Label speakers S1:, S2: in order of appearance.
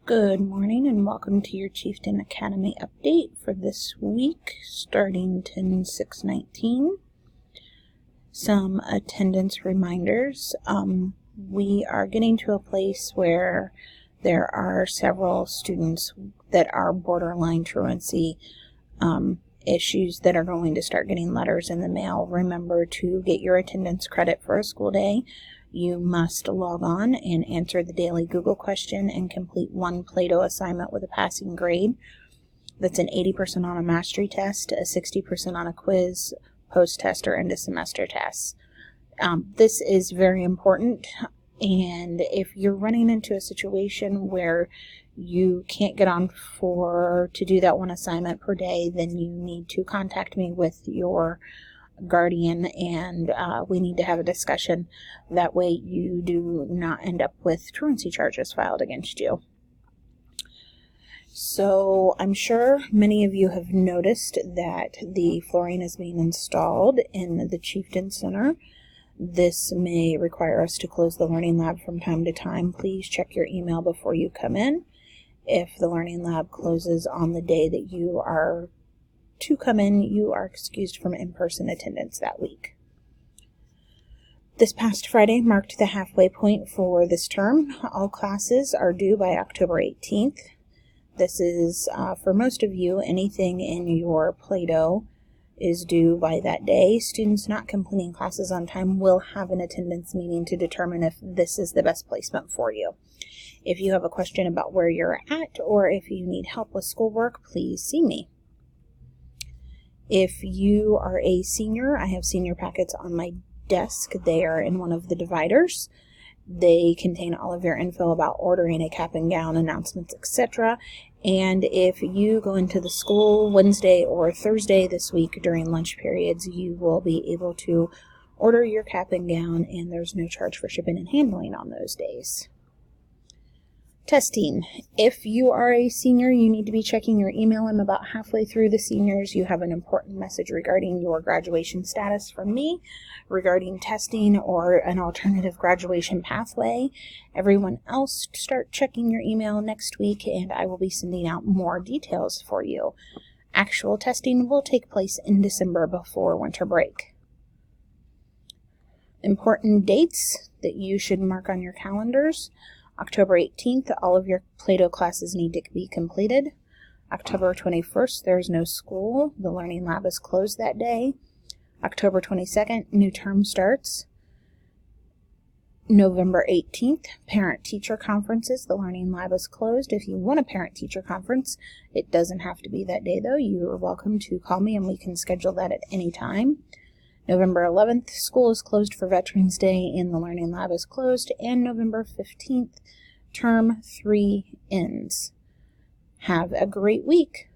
S1: Good morning and welcome to your Chieftain Academy update for this week, starting 10/6/19. Some attendance reminders. We are getting to a place where there are several students that are borderline truancy issues that are going to start getting letters in the mail. Remember to get your attendance credit for a school day. You must log on and answer the daily Google question and complete one Play-Doh assignment with a passing grade. That's an 80% on a mastery test, a 60% on a quiz, post-test, or end-of-semester test. This is very important, and if you're running into a situation where you can't get on to do that one assignment per day, then you need to contact me with your guardian, and we need to have a discussion. That way you do not end up with truancy charges filed against you. So I'm sure many of you have noticed that the flooring is being installed in the Chieftain Center. This may require us to close the Learning Lab from time to time. Please check your email before you come in. If the Learning Lab closes on the day that you are to come in, you are excused from in-person attendance that week. This past Friday marked the halfway point for this term. All classes are due by October 18th. This is, for most of you, anything in your Play-Doh is due by that day. Students not completing classes on time will have an attendance meeting to determine if this is the best placement for you. If you have a question about where you're at or if you need help with schoolwork, please see me. If you are a senior, I have senior packets on my desk. They are in one of the dividers. They contain all of your info about ordering a cap and gown, announcements, etc. And if you go into the school Wednesday or Thursday this week during lunch periods, you will be able to order your cap and gown, and there's no charge for shipping and handling on those days. Testing. If you are a senior, you need to be checking your email. I'm about halfway through the seniors. You have an important message regarding your graduation status from me, regarding testing or an alternative graduation pathway. Everyone else, start checking your email next week, and I will be sending out more details for you. Actual testing will take place in December before winter break. Important dates that you should mark on your calendars. October 18th, all of your Play-Doh classes need to be completed. October 21st, there's no school. The Learning Lab is closed that day. October 22nd, new term starts. November 18th, parent-teacher conferences. The Learning Lab is closed. If you want a parent-teacher conference, it doesn't have to be that day, though. You are welcome to call me, and we can schedule that at any time. November 11th, school is closed for Veterans Day, and the Learning Lab is closed. And November 15th, term 3 ends. Have a great week.